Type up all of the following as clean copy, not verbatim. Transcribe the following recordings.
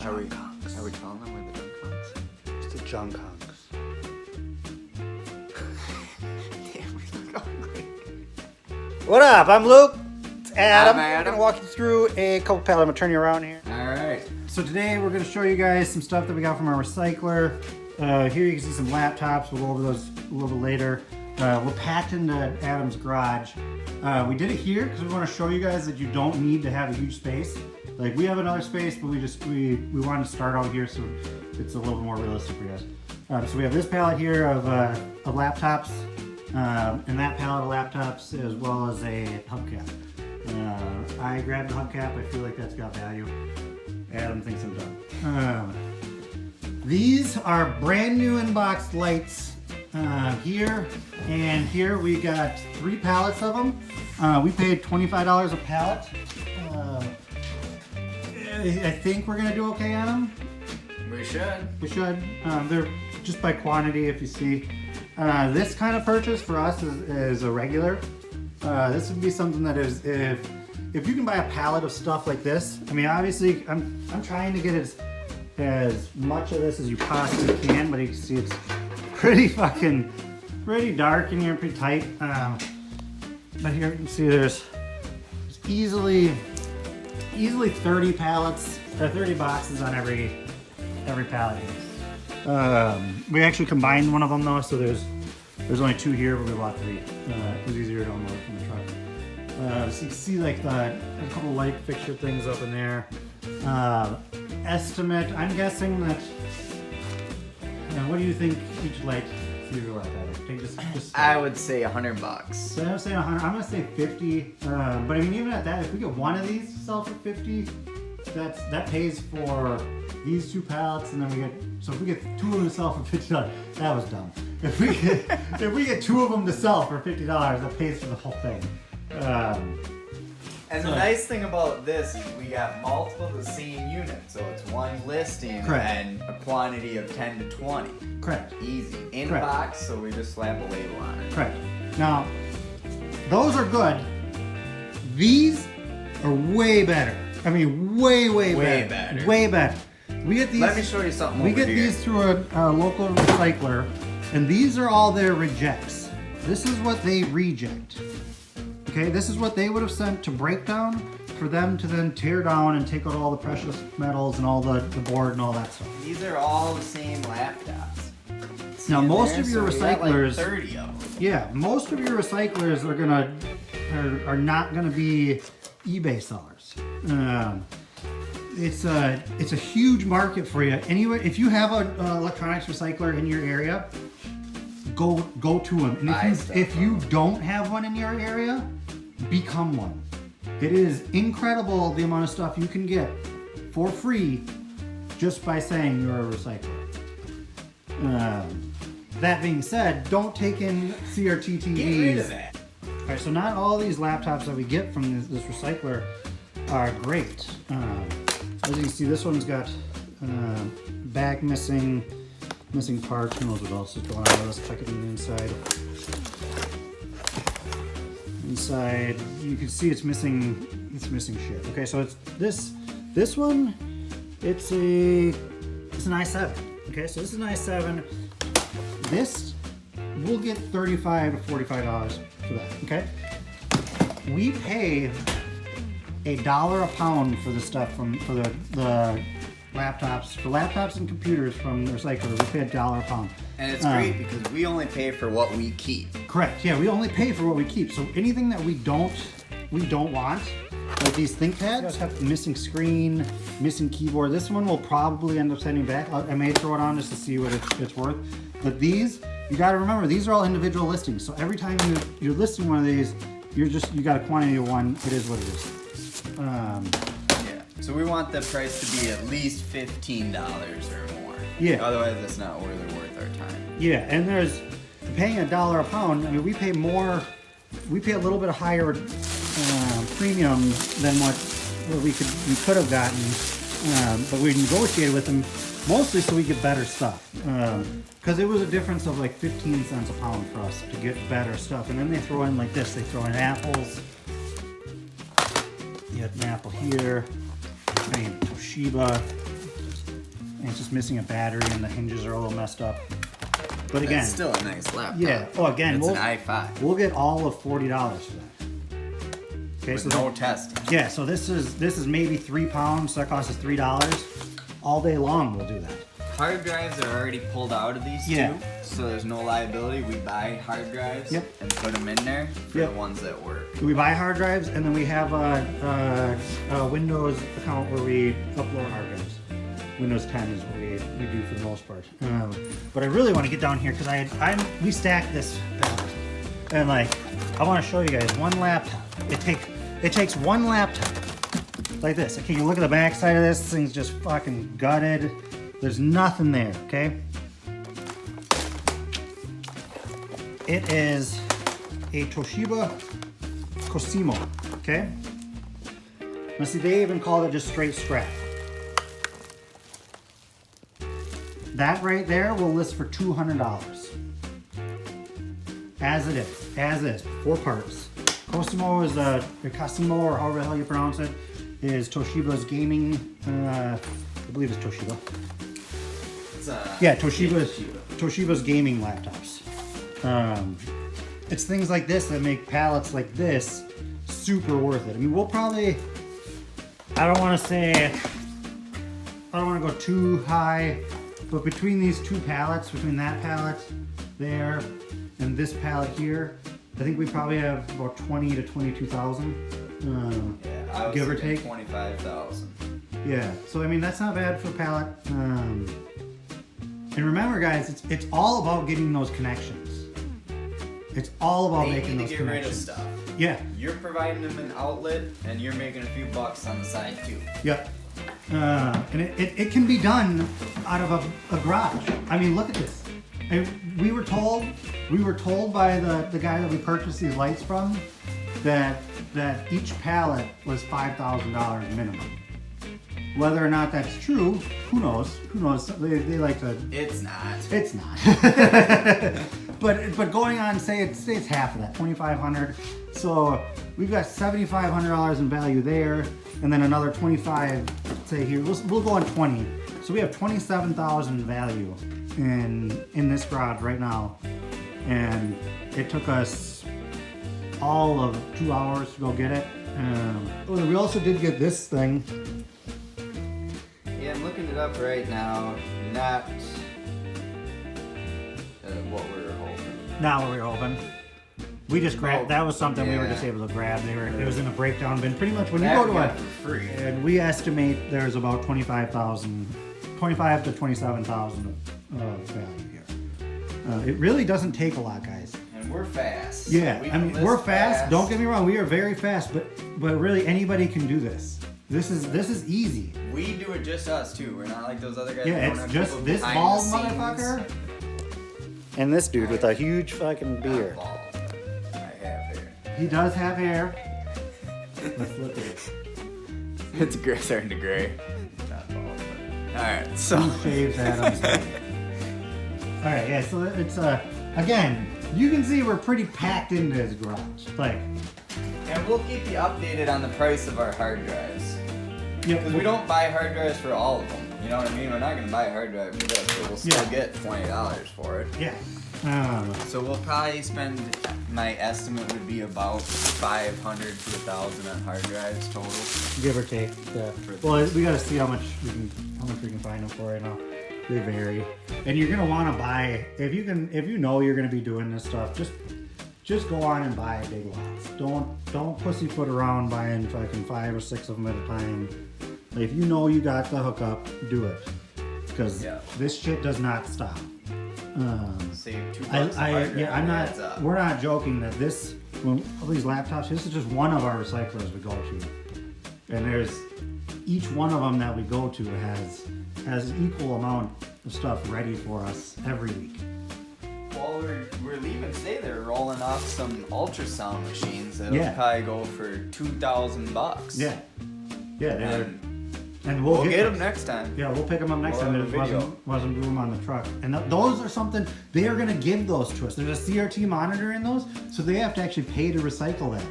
Are we calling them with the junk hunks? It's the junk hunks. Damn, we look ugly. What up? I'm Luke. It's Adam. I'm Adam. I'm gonna walk you through a couple pallets. I'm gonna turn you around here. Alright. So today we're gonna show you guys some stuff that we got from our recycler. Here you can see some laptops. We'll go over those a little bit later. We're packed into Adam's garage. We did it here because we want to show you guys that you don't need to have a huge space. Like we have another space, but we wanted to start out here so it's a little more realistic for you guys. So we have this pallet here of laptops, and that pallet of laptops as well as a hubcap. I grabbed the hubcap. I feel like that's got value. Adam thinks I'm done. These are brand new in-box lights here, and here we got 3 pallets of them. We paid $25 a pallet. I think we're gonna do okay on them. We should. We should. They're just by quantity, if you see. This kind of purchase for us is a regular. This would be something that is, if you can buy a pallet of stuff like this. I mean, obviously, I'm trying to get as much of this as you possibly can, but you can see it's pretty dark in here, pretty tight. But here you can see there's easily 30 pallets or 30 boxes on every pallet here. We actually combined one of them though, so there's only 2 here, but we bought 3. It was easier to unload from the truck. So you can see like there's a couple light fixture things up in there. Estimate, I'm guessing that. What do you think each light? I would say $100. So I'm saying 100. I'm gonna say 50. But I mean, even at that, if we get one of these to sell for 50, that pays for these 2 pallets, and then we get. So if we get 2 of them to sell for $50, that was dumb. If we get 2 of them to sell for $50, that pays for the whole thing. And the nice thing about this is we got multiple of the same unit, so it's one listing. Correct. And a quantity of 10 to 20. Correct. Easy. In Correct. box, so we just slap a label on it. Correct. Now, those are good. These are way better. I mean, way better. Way better. We get these. Let me show you something. We over get here. these through a local recycler, and these are all their rejects. This is what they reject. Okay, this is what they would have sent to breakdown for them to then tear down and take out all the precious metals and all the board and all that stuff. These are all the same laptops. Now, most there? of your So we got, recyclers, like 30 of them. yeah, most of your recyclers are not gonna be eBay sellers. It's a huge market for you. Anyway, if you have an electronics recycler in your area, go to them. And if you don't have one in your area, become one. It is incredible the amount of stuff you can get for free just by saying you're a recycler. That being said, don't take in CRT TVs. Get rid of that. All right, so not all these laptops that we get from this recycler are great. As you can see, this one's got back missing parts. Who knows what else is going on? Let's check it on the inside. Inside, you can see it's missing shit. Okay, so it's this one. It's an i7. Okay, so this is an i7. This we'll get $35 to $45 for that. Okay, we pay $1 a pound for the stuff for the laptops and computers from the recycler. We pay $1 a pound. And it's great because we only pay for what we keep. Correct. Yeah, we only pay for what we keep. So anything that we don't want, like these ThinkPads, have missing screen, missing keyboard. This one will probably end up sending back. I may throw it on just to see what it's worth. But these, you got to remember, these are all individual listings. So every time you're listing one of these, you got a quantity of one. It is what it is. Yeah. So we want the price to be at least $15 or more. Yeah. Otherwise, it's not really worth our time. Yeah, and there's paying $1 a pound. I mean, we pay more. We pay a little bit higher premium than what we could have gotten, but we negotiated with them mostly so we get better stuff. Because it was a difference of like 15 cents a pound for us to get better stuff, and then they throw in like this. They throw in apples. You have an apple here. I mean, Toshiba. and it's just missing a battery, and the hinges are a little messed up. But again, it's still a nice laptop. yeah. Oh, again, it's an i5. We'll get all of $40 for that. Okay, With so no testing. Yeah, so this is maybe 3 pounds. So that costs us $3 all day long. We'll do that. Hard drives are already pulled out of these Yeah. two, so there's no liability. We buy hard drives Yep. and put them in there for Yep. the ones that work. We buy hard drives, and then we have a Windows account where we upload hard drives. Windows 10 is what we do for the most part. But I really want to get down here because we stacked this pallet, and like I want to show you guys one laptop. It takes one laptop like this. Okay, you look at the back side of this. This thing's just fucking gutted. There's nothing there. Okay. It is a Toshiba Cosimo. Okay. Now see, they even called it just straight scrap. That right there will list for $200. As it is, 4 parts. Cosimo is Cosimo, or however the hell you pronounce it, is Toshiba's gaming. I believe it's Toshiba. Yeah, Toshiba's gaming laptops. It's things like this that make pallets like this super worth it. I mean, we'll probably. I don't want to go too high. But between these two pallets, between that pallet there and this pallet here, I think we probably have about 20 to 22,000, Yeah, give or take 25,000. Yeah, so I mean that's not bad for a pallet. And remember, guys, it's all about getting those connections. It's all about making those connections. Rid of stuff. Yeah. You're providing them an outlet, and you're making a few bucks on the side too. Yep. And it can be done out of a garage. I mean, look at this. We were told by the guy that we purchased these lights from that each pallet was $5,000 minimum. Whether or not that's true, who knows? Who knows? They like to. It's not. It's not. but going on, say it's half of that, $2,500. So we've got $7,500 in value there, and then another 25. Say here, we'll go on 20. So we have 27,000 in value in this garage right now, and it took us all of 2 hours to go get it. We also did get this thing. Yeah, I'm looking it up right now. Not what we were hoping. Not what we were hoping. We just grabbed. That was something we were just able to grab. It was in a breakdown bin. Pretty much when you go to it for free. And we estimate there's about 25,000, 25 to 27,000 of value here. It really doesn't take a lot, guys. And we're fast. Yeah, I mean we're fast. Don't get me wrong, we are very fast, but really anybody can do this. This is easy. We do it just us too. We're not like those other guys. Yeah, it's just this bald motherfucker and this dude with a huge fucking beard. I have hair. He does have hair. Let's look at it. It's starting to gray. Not bald, but... Alright, so... Shaves Adam's head. Alright, yeah, so it's, again, you can see we're pretty packed into this garage. Like... And we'll keep you updated on the price of our hard drives. Yep. Because we don't buy hard drives for all of them. You know what I mean? We're not going to buy a hard drive for this, but we'll still get $20 for it. Yeah. So we'll probably spend, my estimate would be about $500 to $1,000 on hard drives total. Give or take. Yeah. Well, we got to see how much we can find them for right now. They vary, and you're gonna want to buy if you know you're gonna be doing this stuff. Just go on and buy big lots. Don't pussyfoot around buying fucking 5 or 6 of them at a time. If you know you got the hookup, do it, because this shit does not stop. Save $2. We're not joking that all these laptops. This is just one of our recyclers we go to, and there's each one of them that we go to has an equal amount of stuff ready for us every week. Well, we're leaving today. They're rolling off some ultrasound machines that'll probably go for $2,000. Yeah, yeah, and we'll get them next time. Yeah, we'll pick them up next time. There wasn't room on the truck, and those are something they are gonna give those to us. There's a CRT monitor in those, so they have to actually pay to recycle that,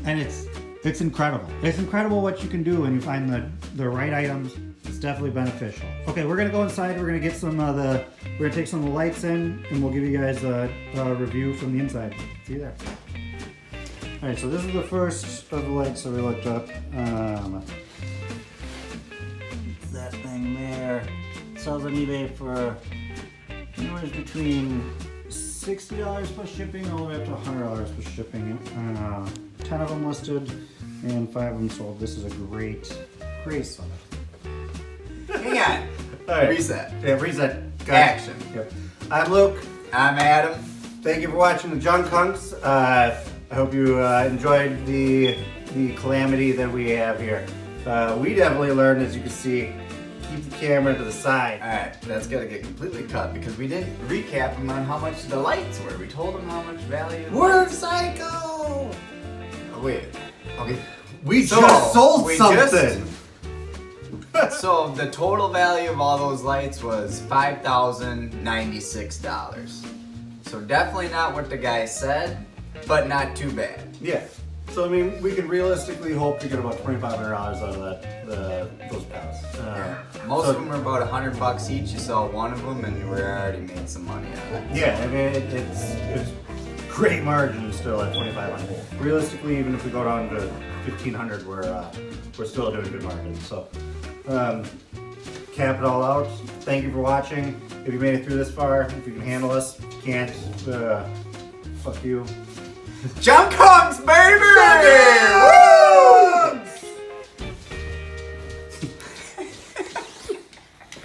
and it's incredible. It's incredible what you can do when you find the right items. It's definitely beneficial. Okay, we're gonna go inside. We're gonna get some of the. We're gonna take some of the lights in, and we'll give you guys a review from the inside. See you there. All right, so this is the first of the lights that we looked up. That thing there sells on eBay for anywhere between $60 plus shipping all the way up to $100 plus shipping. 10 of them listed and 5 of them sold. This is a great setup. Hang on. All right. Reset. Yeah, reset. Action. Yep. I'm Luke. I'm Adam. Thank you for watching the Junk Hunks. I hope you enjoyed the calamity that we have here. We definitely learned, as you can see, keep the camera to the side. Alright, that's gotta get completely cut because we didn't recap them on how much the lights were. We told them how much value. We're psycho! Oh, wait. Okay. We just sold we something! So the total value of all those lights was $5,096. So definitely not what the guy said, but not too bad. Yeah. So I mean, we can realistically hope to get about $2,500 out of those pals. Most of them are about $100 each. You saw one of them, and we already made some money on it. Yeah, I mean it's great margin still at $2,500. Realistically, even if we go down to $1,500, we're still doing good margins. So cap it all out. Thank you for watching. If you made it through this far, if you can handle us, if you can't, fuck you. Junk Hunks, baby!